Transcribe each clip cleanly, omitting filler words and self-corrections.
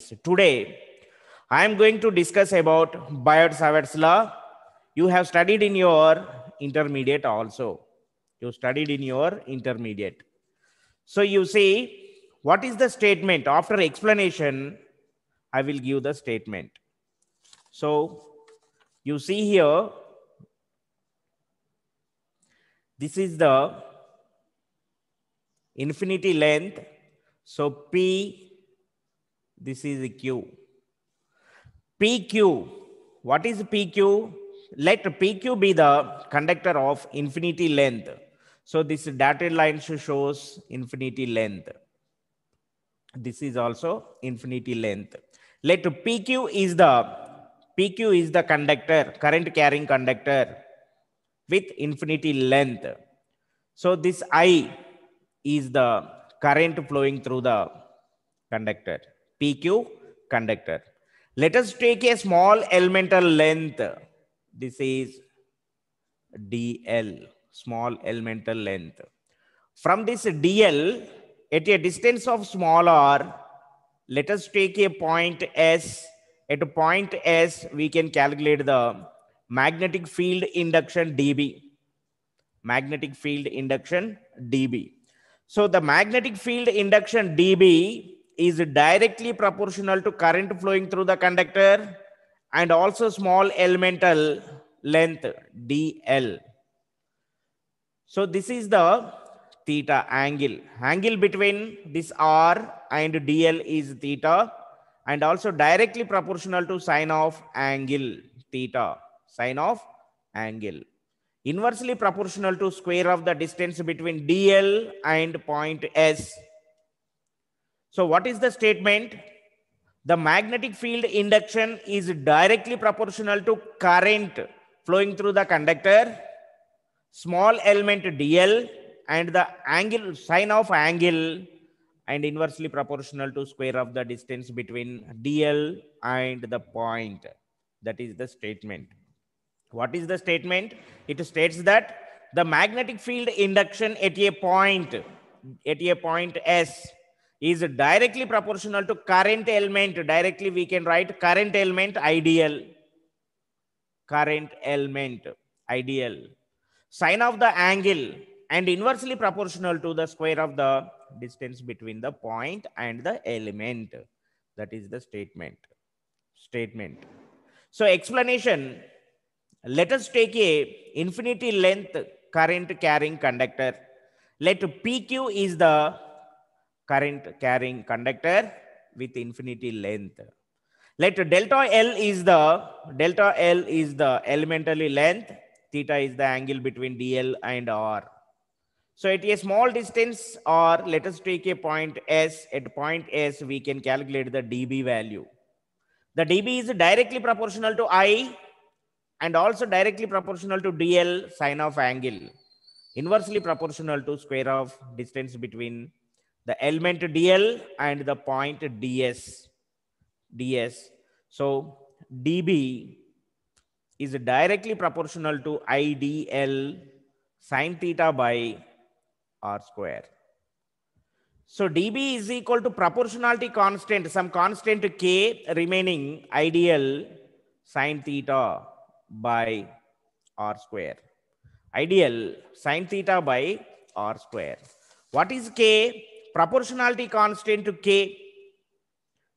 students. Today, I am going to discuss about Biot-Savart's law. You have studied in your intermediate also. You studied in your intermediate. So you see, what is the statement? After explanation, I will give the statement. So you see here, this is the infinity length. So P, this is Q. PQ, what is PQ? Let PQ be the conductor of infinity length. So this dotted line shows infinity length. This is also infinity length. Let PQ is the conductor, current carrying conductor with infinity length. So this I is the current flowing through the conductor, PQ conductor. Let us take a small elemental length. This is DL, small elemental length. From this DL, at a distance of small r, let us take a point S. At a point S, we can calculate the magnetic field induction dB. Magnetic field induction dB. So the magnetic field induction dB is directly proportional to current flowing through the conductor and also small elemental length dl. So this is the theta angle. Angle between this r and dl is theta and also directly proportional to sine of angle theta. Sine of angle. Inversely proportional to square of the distance between dl and point S. So what is the statement? The magnetic field induction is directly proportional to current flowing through the conductor, small element dl, and the angle, sine of angle, and inversely proportional to square of the distance between dl and the point. That is the statement. What is the statement? It states that the magnetic field induction at a point S is directly proportional to current element. Directly we can write current element ideal. Current element ideal. Sine of the angle and inversely proportional to the square of the distance between the point and the element. That is the statement. So explanation. Let us take a infinity length current carrying conductor. Let PQ is the current carrying conductor with infinity length. Let delta L is the elementary length. Theta is the angle between DL and R. So at a small distance, or let us take a point S. At point S, we can calculate the dB value. The dB is directly proportional to I and also directly proportional to dl sine of angle, inversely proportional to square of distance between the element dl and the point ds. So dB is directly proportional to idl sine theta by r square. So dB is equal to proportionality constant, some constant k remaining ideal sine theta by r square. Ideal sine theta by r square. What is k? Proportionality constant to k.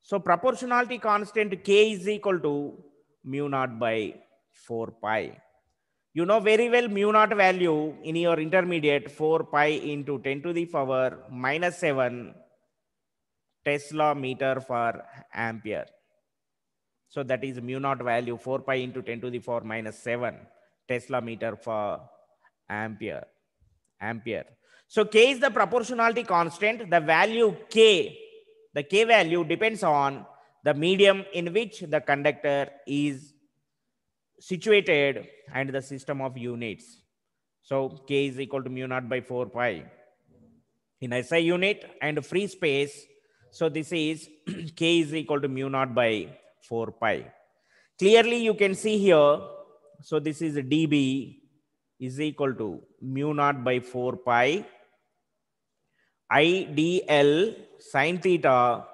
So proportionality constant k is equal to mu naught by 4 pi. You know very well mu naught value in your intermediate, 4 pi into 10 to the power minus 7 Tesla meter per ampere. So that is mu naught value 4 pi into 10 to the power minus 7 Tesla meter per ampere. So K is the proportionality constant. The value K, the K value depends on the medium in which the conductor is situated and the system of units. So K is equal to mu naught by 4 pi. In SI unit and free space, so this is K is equal to mu naught by 4 pi. Clearly you can see here, so this is dB is equal to mu naught by 4 pi IDL sine theta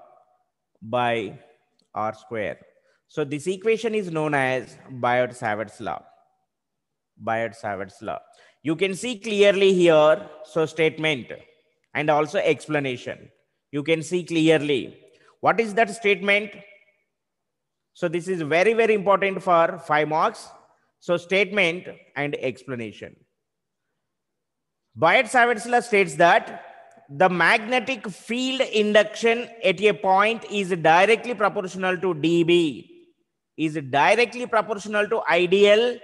by R square. So this equation is known as Biot-Savart's law. Biot-Savart's law. You can see clearly here, so statement and also explanation. You can see clearly. What is that statement? So this is very, very important for 5 marks. So statement and explanation. Biot-Savart's law states that the magnetic field induction at a point is directly proportional to dB, is directly proportional to ideal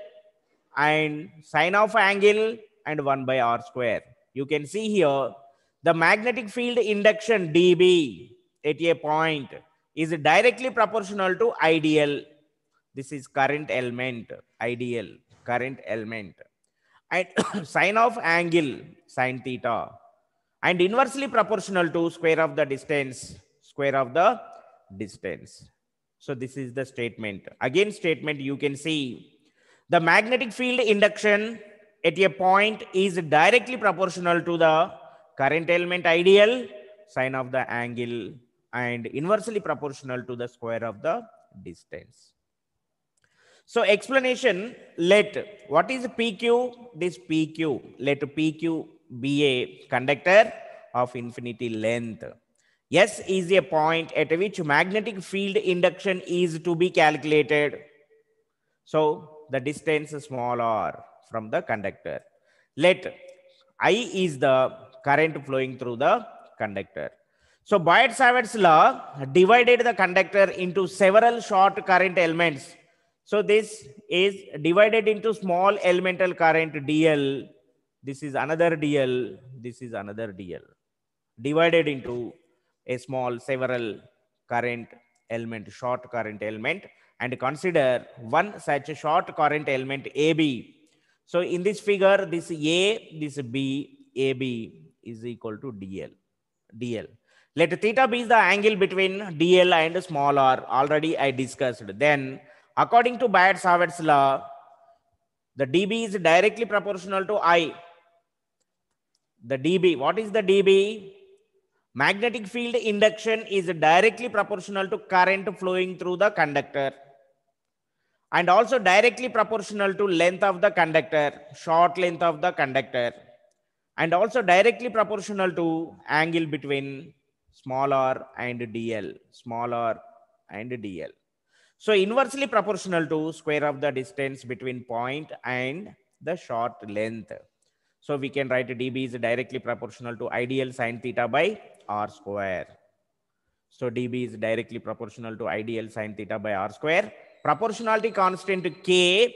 and sine of angle and 1 by R square. You can see here the magnetic field induction dB at a point is directly proportional to ideal. This is current element, ideal current element, and sine of angle sine theta, and inversely proportional to square of the distance, square of the distance. So this is the statement. Again statement, you can see the magnetic field induction at a point is directly proportional to the current element ideal, sine of the angle, and inversely proportional to the square of the distance. So explanation, let what is PQ? This PQ, let PQ be a conductor of infinity length. S is a point at which magnetic field induction is to be calculated. So the distance small r from the conductor. Let I is the current flowing through the conductor. So Biot-Savart's law divided the conductor into several short current elements. So this is divided into small elemental current dl. This is another dl. This is another dl. Divided into a small several current element, short current element, and consider one such short current element AB. So in this figure, this A, this B, AB is equal to DL. DL. Let theta be the angle between DL and small r. Already I discussed. Then, according to Biot-Savart's law, the dB is directly proportional to I. The dB, what is the dB? Magnetic field induction is directly proportional to current flowing through the conductor, and also directly proportional to length of the conductor, short length of the conductor, and also directly proportional to angle between small r and dl, small r and dl. So inversely proportional to square of the distance between point and the short length. So we can write dB is directly proportional to ideal sine theta by r square. So dB is directly proportional to ideal sine theta by r square. Proportionality constant k,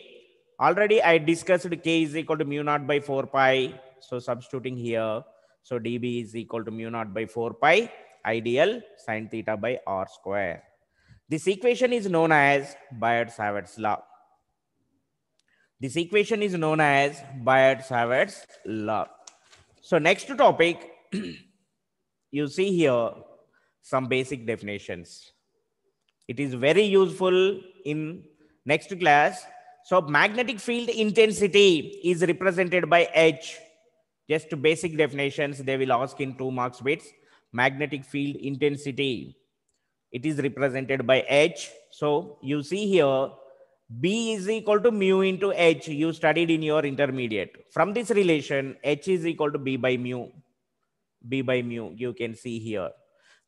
already I discussed k is equal to mu naught by 4 pi. So substituting here, so dB is equal to mu naught by 4 pi ideal sine theta by r square. This equation is known as Biot-Savart's law. This equation is known as Biot-Savart's law. So next topic, you see here some basic definitions. It is very useful in next class. So magnetic field intensity is represented by H. Just basic definitions they will ask in 2 marks bits. Magnetic field intensity, it is represented by H. So you see here, B is equal to mu into H. You studied in your intermediate. From this relation, H is equal to B by mu. B by mu, you can see here.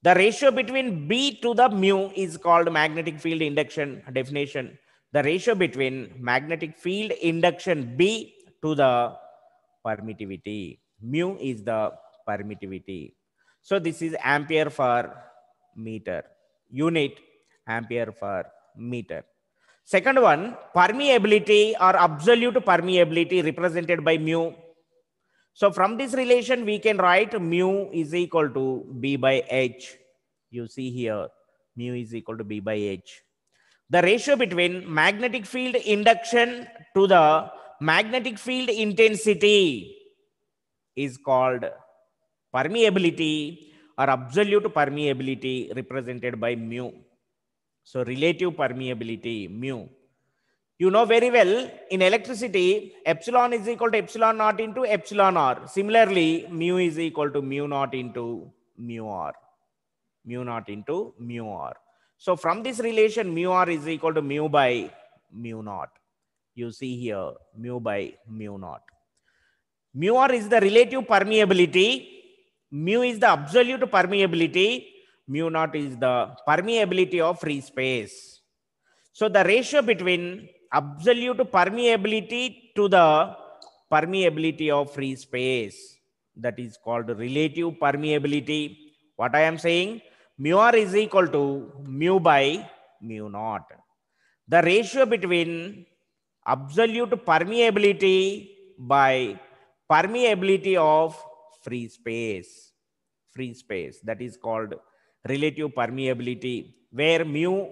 The ratio between B to the mu is called magnetic field induction definition. The ratio between magnetic field induction B to the permittivity. Mu is the permittivity. So this is ampere per meter. Unit ampere per meter. Second one, permeability or absolute permeability represented by mu. So from this relation, we can write mu is equal to B by H. You see here, mu is equal to B by H. The ratio between magnetic field induction to the magnetic field intensity is called permeability or absolute permeability represented by mu. So relative permeability, mu. You know very well, in electricity, epsilon is equal to epsilon naught into epsilon r. Similarly, mu is equal to mu naught into mu r. Mu naught into mu r. So from this relation, mu r is equal to mu by mu naught. You see here, mu by mu naught. Mu r is the relative permeability. Mu is the absolute permeability. Mu naught is the permeability of free space. So the ratio between absolute permeability to the permeability of free space, that is called relative permeability. What I am saying, mu r is equal to mu by mu naught. The ratio between absolute permeability by permeability of free space, that is called relative permeability, where mu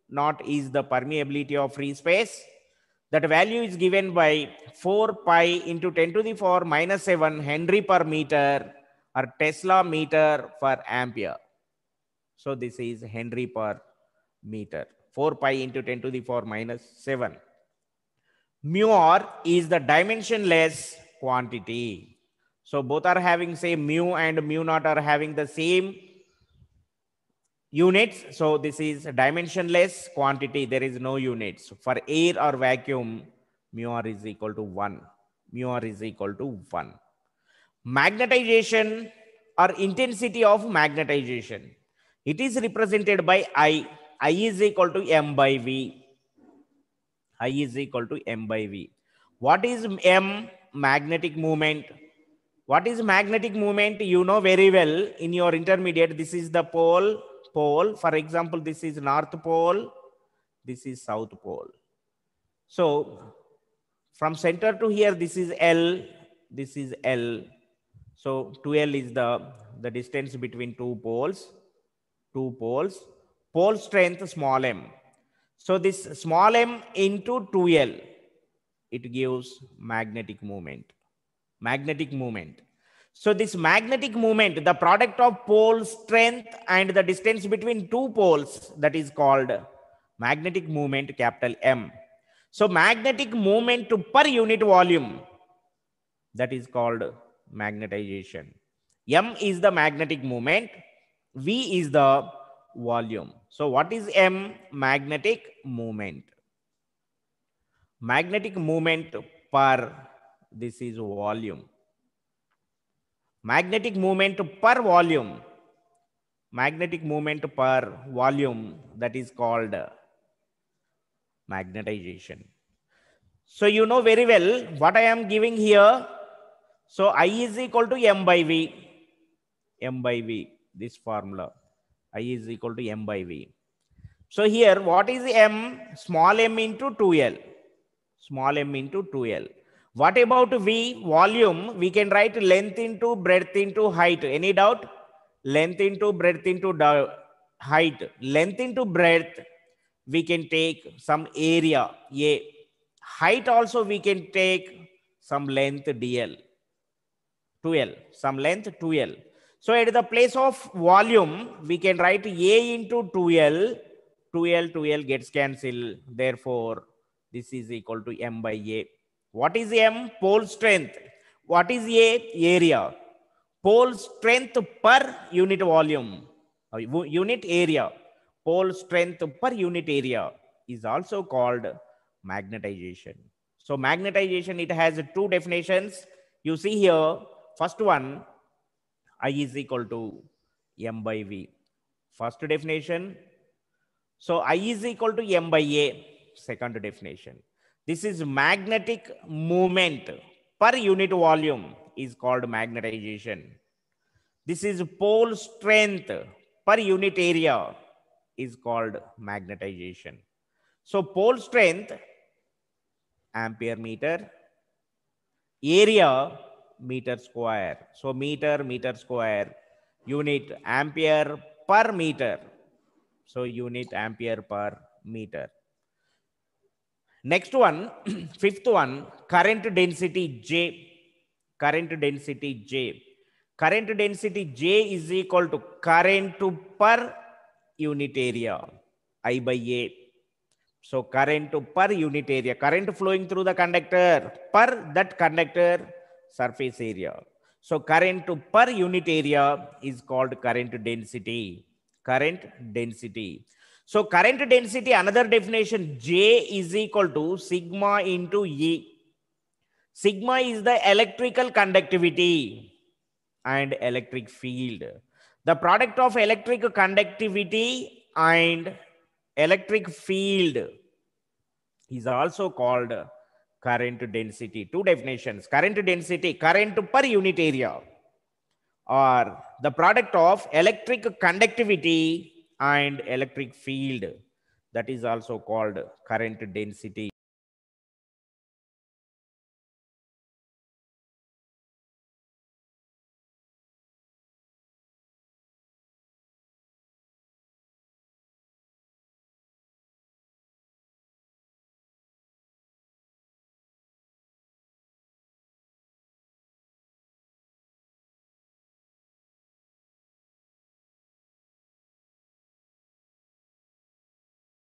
naught is the permeability of free space. That value is given by 4 pi into 10 to the power minus 7 Henry per meter or Tesla meter per ampere. So this is Henry per meter. 4 pi into 10 to the power minus 7. Mu r is the dimensionless quantity. So both are having same mu and mu naught are having the same units. So this is dimensionless quantity. There is no units. For air or vacuum, mu r is equal to 1. Mu r is equal to 1. Magnetization or intensity of magnetization. It is represented by I. I is equal to m by v. I is equal to m by v. What is m? Magnetic moment. What is magnetic moment? You know very well in your intermediate. This is the pole. For example, this is north pole. This is south pole. So from center to here, this is L. This is L. So 2L is the distance between two poles. Pole strength small m. So this small m into 2L, it gives magnetic moment. So this magnetic moment, the product of pole strength and the distance between two poles, that is called magnetic moment, capital M. So magnetic moment per unit volume, that is called magnetization. M is the magnetic moment, V is the volume. So what is M? Magnetic moment. Magnetic moment per, this is volume. Magnetic moment per volume. Magnetic moment per volume, that is called magnetization. So you know very well what I am giving here. So I is equal to m by v. M by v, this formula. I is equal to m by v. So here, what is m? Small m into 2L. Small m into 2L. What about v? Volume. We can write length into breadth into height. Any doubt? Length into breadth into height. Length into breadth, we can take some area A. Height also we can take some length dl. 2L. Some length 2L. So at the place of volume, we can write A into 2L. 2L gets cancelled. Therefore, this is equal to m by A. What is m? Pole strength. What is A? Area. Pole strength per unit volume. Unit area. Pole strength per unit area is also called magnetization. So magnetization, it has two definitions. You see here, first one, I is equal to m by v. First definition. So I is equal to m by A. Second definition. This is magnetic moment per unit volume is called magnetization. This is pole strength per unit area is called magnetization. So pole strength, ampere meter, area, meter square. So meter square, unit ampere per meter. So unit ampere per meter. Next one, fifth one, current density J. Current density J. Current density J is equal to current per unit area, I by A. So current per unit area, current flowing through the conductor per that conductor surface area. So current per unit area is called current density. Current density. So current density, another definition, J is equal to sigma into E. Sigma is the electrical conductivity and electric field. The product of electric conductivity and electric field is also called current density. Two definitions: current density, current per unit area, or the product of electric conductivity and electric field, that is also called current density.